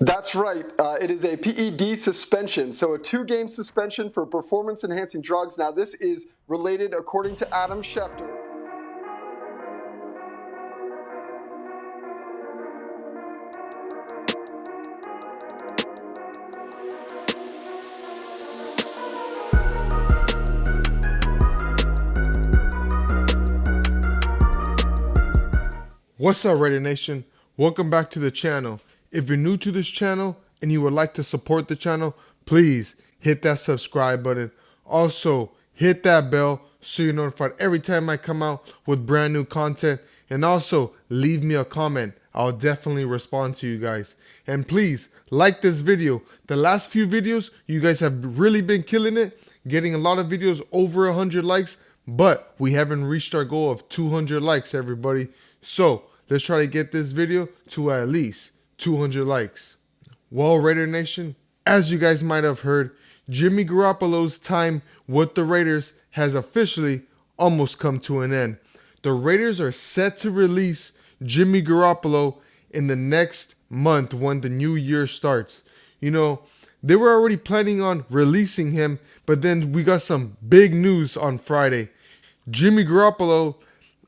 That's right. It is a PED suspension, so a two-game suspension for performance-enhancing drugs. Now, this is related, according to Adam Schefter. What's up, Raider Nation? Welcome back to the channel. If you're new to this channel and you would like to support the channel, please hit that subscribe button. Also, hit that bell so you're notified every time I come out with brand new content. And also, leave me a comment. I'll definitely respond to you guys. And please, like this video. The last few videos, you guys have really been killing it, getting a lot of videos over 100 likes, but we haven't reached our goal of 200 likes, everybody. So, let's try to get this video to at least 200 likes. Well, Raider Nation, as you guys might have heard, Jimmy Garoppolo's time with the Raiders has officially almost come to an end. The Raiders are set to release Jimmy Garoppolo in the next month when the new year starts. You know, they were already planning on releasing him, but then we got some big news on Friday. Jimmy Garoppolo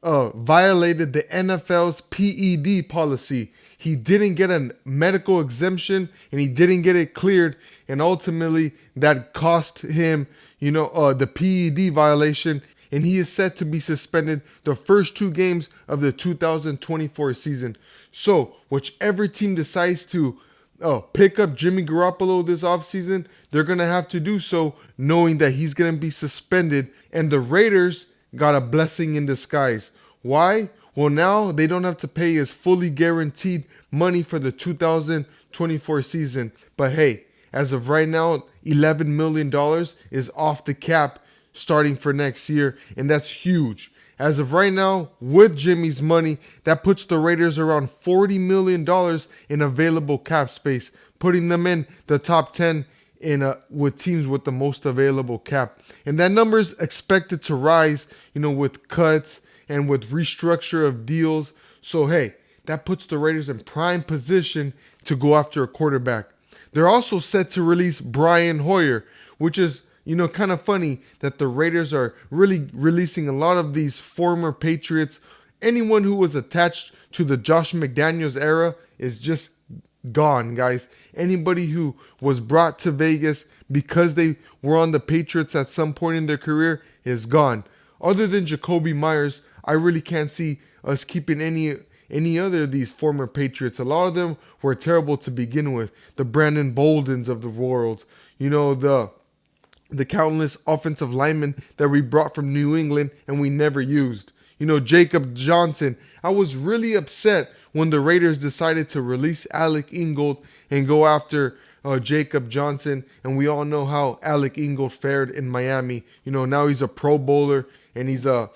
violated the NFL's PED policy. He didn't get a medical exemption and he didn't get it cleared, and ultimately that cost him, the PED violation, and he is set to be suspended the first two games of the 2024 season. So, whichever team decides to pick up Jimmy Garoppolo this offseason, they're going to have to do so knowing that he's going to be suspended, and the Raiders got a blessing in disguise. Why? Well, now they don't have to pay his fully guaranteed money for the 2024 season. But hey, as of right now, $11 million is off the cap starting for next year, and that's huge. As of right now, with Jimmy's money, that puts the Raiders around $40 million in available cap space, putting them in the top 10 with teams with the most available cap. And that number is expected to rise, with cuts and with restructure of deals. So hey, that puts the Raiders in prime position to go after a quarterback. They're also set to release Brian Hoyer, which is, kind of funny that the Raiders are really releasing a lot of these former Patriots. Anyone who was attached to the Josh McDaniels era is just gone, guys. Anybody who was brought to Vegas because they were on the Patriots at some point in their career is gone. Other than Jacoby Myers, I really can't see us keeping any other of these former Patriots. A lot of them were terrible to begin with. The Brandon Boldens of the world, the countless offensive linemen that we brought from New England and we never used. Jacob Johnson. I was really upset when the Raiders decided to release Alec Ingold and go after Jacob Johnson. And we all know how Alec Ingold fared in Miami. Now he's a Pro Bowler and he's a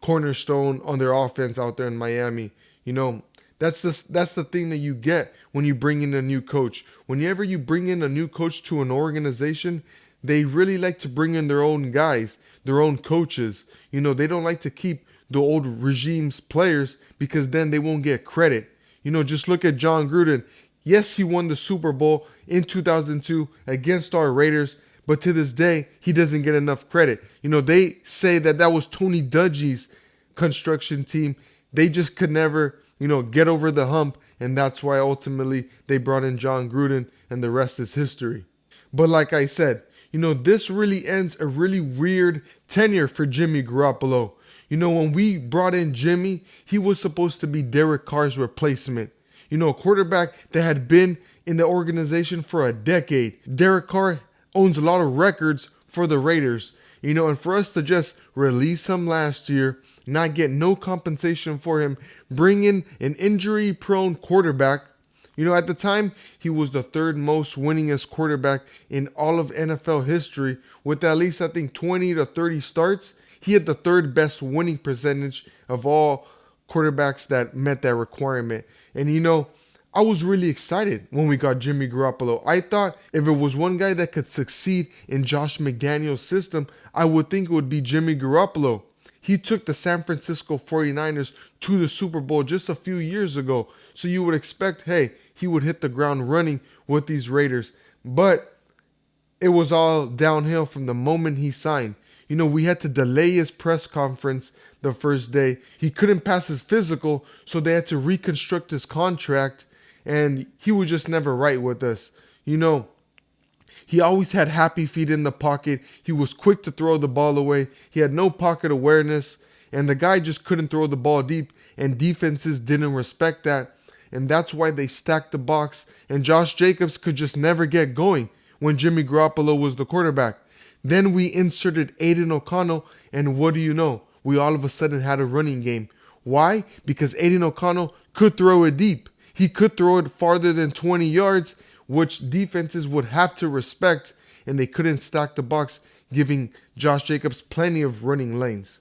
cornerstone on their offense out there in Miami. That's the thing that you get when you bring in a new coach. Whenever you bring in a new coach to an organization, they really like to bring in their own guys, their own coaches. They don't like to keep the old regime's players because then they won't get credit. Just look at John Gruden. Yes, he won the Super Bowl in 2002 against our Raiders, but to this day, he doesn't get enough credit. They say that was Tony Dungy's construction team. They just could never, get over the hump, and that's why ultimately they brought in John Gruden, and the rest is history. But like I said, this really ends a really weird tenure for Jimmy Garoppolo. When we brought in Jimmy, he was supposed to be Derek Carr's replacement. A quarterback that had been in the organization for a decade. Derek Carr owns a lot of records for the Raiders. And for us to just release him last year, not get no compensation for him, bring in an injury-prone quarterback. At the time, he was the third most winningest quarterback in all of NFL history with at least, I think, 20 to 30 starts. He had the third best winning percentage of all quarterbacks that met that requirement. And, I was really excited when we got Jimmy Garoppolo. I thought if it was one guy that could succeed in Josh McDaniels' system, I would think it would be Jimmy Garoppolo. He took the San Francisco 49ers to the Super Bowl just a few years ago. So you would expect, hey, he would hit the ground running with these Raiders. But it was all downhill from the moment he signed. We had to delay his press conference the first day. He couldn't pass his physical, so they had to reconstruct his contract, and he was just never right with us. He always had happy feet in the pocket. He was quick to throw the ball away. He had no pocket awareness, and the guy just couldn't throw the ball deep, and defenses didn't respect that. And that's why they stacked the box, and Josh Jacobs could just never get going when Jimmy Garoppolo was the quarterback. Then we inserted Aiden O'Connell, and what do you know? We all of a sudden had a running game. Why? Because Aiden O'Connell could throw it deep. He could throw it farther than 20 yards, which defenses would have to respect, and they couldn't stack the box, giving Josh Jacobs plenty of running lanes.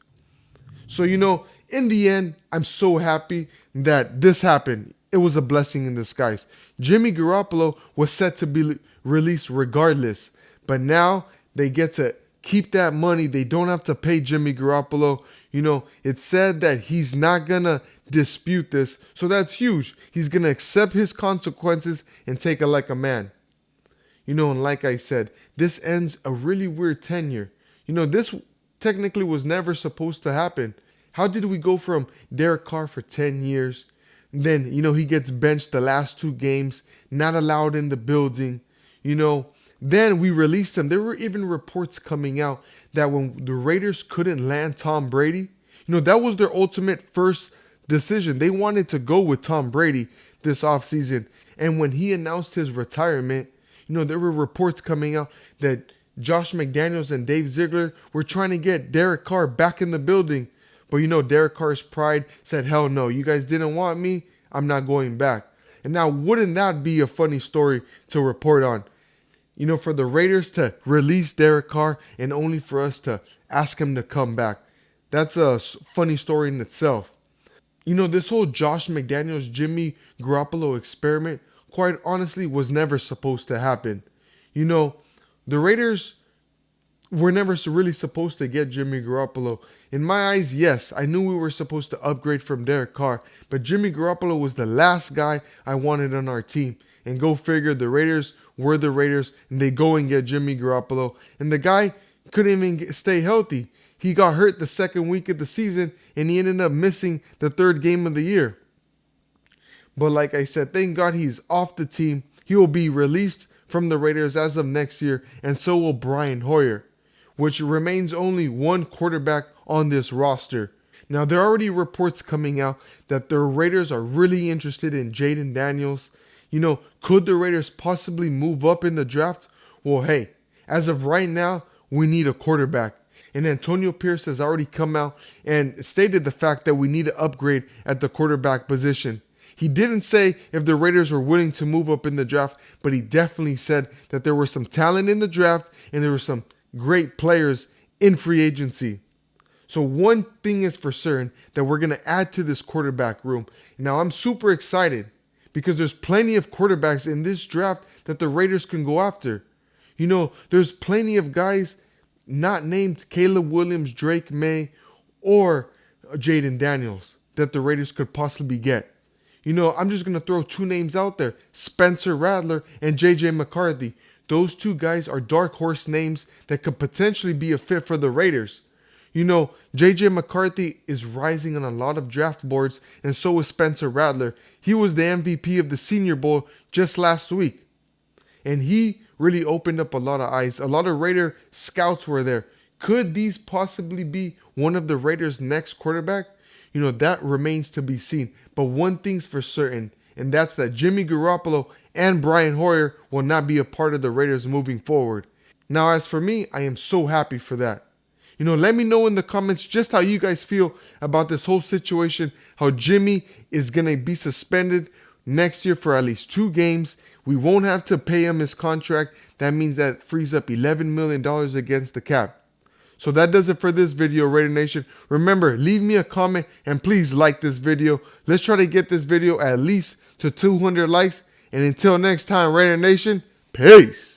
So, in the end, I'm so happy that this happened. It was a blessing in disguise. Jimmy Garoppolo was set to be released regardless, but now they get to keep that money. They don't have to pay Jimmy Garoppolo. It's said that he's not going to dispute this, so that's huge. He's going to accept his consequences and take it like a man. And like I said, this ends a really weird tenure. This technically was never supposed to happen. How did we go from Derek Carr for 10 years? Then, he gets benched the last 2 games, not allowed in the building. Then we released him. There were even reports coming out that when the Raiders couldn't land Tom Brady, that was their ultimate first decision. They wanted to go with Tom Brady this offseason. And when he announced his retirement, there were reports coming out that Josh McDaniels and Dave Ziegler were trying to get Derek Carr back in the building. But Derek Carr's pride said, hell no, you guys didn't want me, I'm not going back. And now, wouldn't that be a funny story to report on? For the Raiders to release Derek Carr and only for us to ask him to come back. That's a funny story in itself. This whole Josh McDaniels, Jimmy Garoppolo experiment, quite honestly, was never supposed to happen. The Raiders were never really supposed to get Jimmy Garoppolo. In my eyes, yes, I knew we were supposed to upgrade from Derek Carr, but Jimmy Garoppolo was the last guy I wanted on our team. And go figure, the Raiders were the Raiders, and they go and get Jimmy Garoppolo. And the guy couldn't even stay healthy. He got hurt the second week of the season, and he ended up missing the 3rd game of the year. But like I said, thank God he's off the team. He will be released from the Raiders as of next year, and so will Brian Hoyer, which remains only one quarterback on this roster. Now, there are already reports coming out that the Raiders are really interested in Jaden Daniels. Could the Raiders possibly move up in the draft? Well, hey, as of right now, we need a quarterback. And Antonio Pierce has already come out and stated the fact that we need to upgrade at the quarterback position. He didn't say if the Raiders were willing to move up in the draft, but he definitely said that there was some talent in the draft and there were some great players in free agency. So one thing is for certain, that we're going to add to this quarterback room. Now, I'm super excited because there's plenty of quarterbacks in this draft that the Raiders can go after. There's plenty of guys not named Caleb Williams, Drake May, or Jaden Daniels that the Raiders could possibly get. I'm just going to throw 2 names out there, Spencer Rattler and J.J. McCarthy. Those 2 guys are dark horse names that could potentially be a fit for the Raiders. J.J. McCarthy is rising on a lot of draft boards, and so is Spencer Rattler. He was the MVP of the Senior Bowl just last week. And he really opened up a lot of eyes. A lot of Raider scouts were there. Could these possibly be one of the Raiders' next quarterback? That remains to be seen. But one thing's for certain, and that's that Jimmy Garoppolo and Brian Hoyer will not be a part of the Raiders moving forward. Now, as for me, I am so happy for that. Let me know in the comments just how you guys feel about this whole situation, how Jimmy is going to be suspended next year for at least 2 games. We won't have to pay him his contract. That means that frees up $11 million against the cap. So that does it for this video, Raider Nation. Remember, leave me a comment and please like this video. Let's try to get this video at least to 200 likes. And until next time, Raider Nation, peace.